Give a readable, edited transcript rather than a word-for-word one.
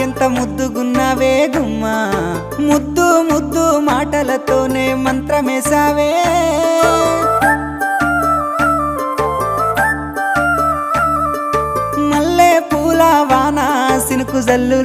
ఎంత ముద్దుగున్నావే గుమ్మా ముద్దు ముద్దు మాటలతోనే మంత్రమేసావే మల్లె పూల వాన సినుకు జల్లు